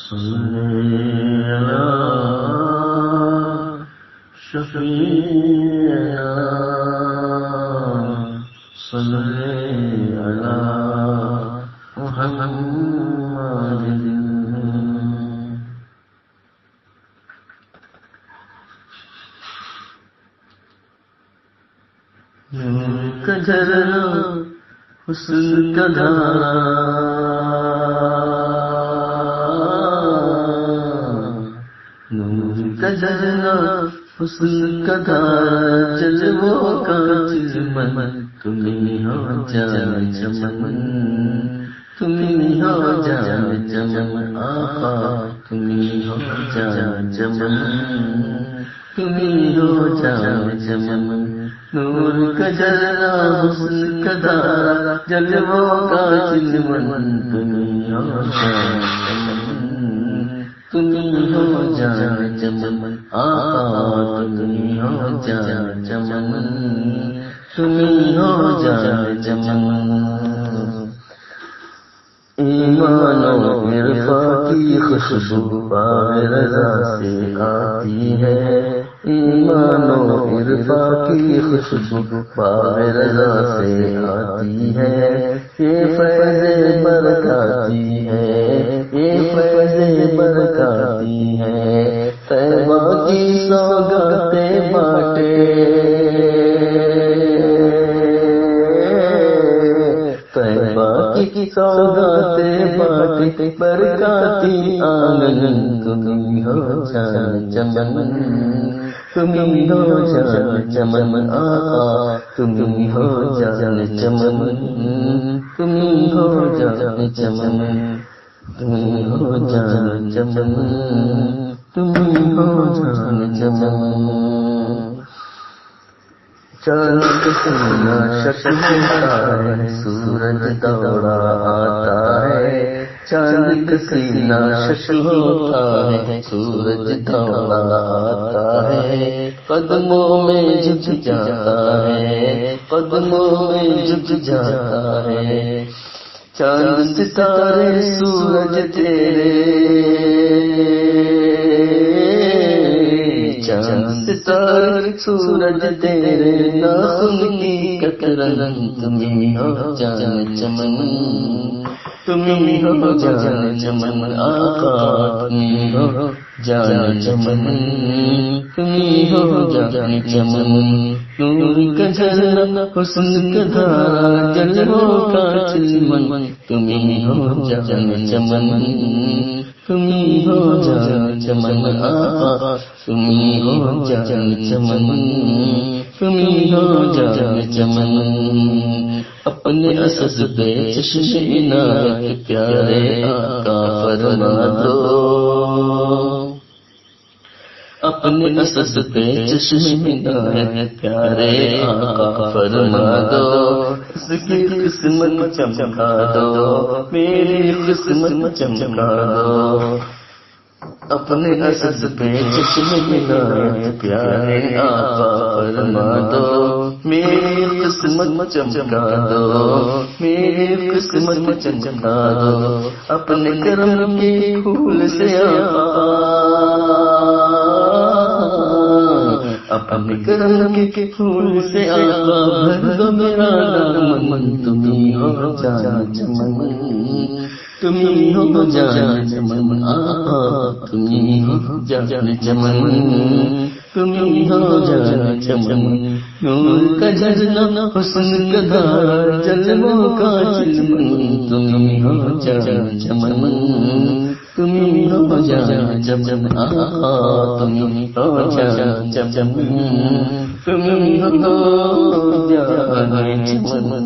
صلی علی شفیعنا صلی علی محمد نور کا جھرنا حسن کا دھارا نور کا جھرنا حسن کا دھارا جلووں کا چمن تمہیں ہو جان چمن تمہیں ہو جان چمن آقا تمہیں ہو جان چمن تمہیں ہو جان چمن نور کا جھرنا حسن کا دھارا جلووں کا چمن تمہیں ہو جان چمن تمہیں ہو جان چمن آقا تمہیں ہو جان چمن تمہیں ہو جان چمن ایمان و عرفاں کی خوشبو باب رضا سے آتی ہے ایمان و عرفاں کی خوشبو باب رضا سے آتی ہے یہ فیض برکاتی ہے یہ فیض برکاتی ہے طیبہ کی سوگاتیں بانٹے طیبہ کی سوگاتیں بانٹے برکاتی آنگن تمہیں ہو جان چمن تمہیں ہو جان چمن آقا تمہیں ہو جان چمن تمہیں ہو جان چمن تمہیں ہو جان چمن تمہیں ہو جان چمن چاند سینا شکل ہے سورج دوڑا آتا ہے چاند سینا شکل ہوتا ہے سورج دوڑا آتا ہے قدموں میں جھک جاتا ہے قدموں میں جھک جاتا ہے چاند ستارے سورج تیرے چاند ستارے سورج تیرے ناخن کی کترن تمہیں ہو جان چمن تمہیں ہو جان چمن آقا تمہیں ہو جان چمن تمہیں ہو جان چمن نور کا جھرنا حسن کا دھارا جلووں کا چمن تمہیں ہو جان چمن تمہیں ہو جان چمن آقا تمہیں ہو جان چمن تمہیں ہو جان چمن اپنے اسد پہ چشم عنایت پیارے آقا فرما دو اپنے اسد پہ چشم عنایت پیارے آقا فرما دو اس کی قسمت چمکا دو میری قسمت چمکا دو اپنے اسد پہ چشم عنایت پیارے آقا فرما دو میری قسمت چمکا دو میری قسمت چمکا دو اپنے کرم کے پھول سے آقا اپنے کرم کے پھول سے آقا بھر دو میرا دامن تمہیں ہو جان چمن تمہیں ہو جان چمن آقا تمہیں ہو جان چمن تمہیں ہو جان چمن نور کا جھرنا حسن کا دھارا جلووں کا چمن تمہیں ہو جان چمن تمہیں ہو جان چمن آقا تمہیں ہو جان چمن تمہیں ہو جان چمن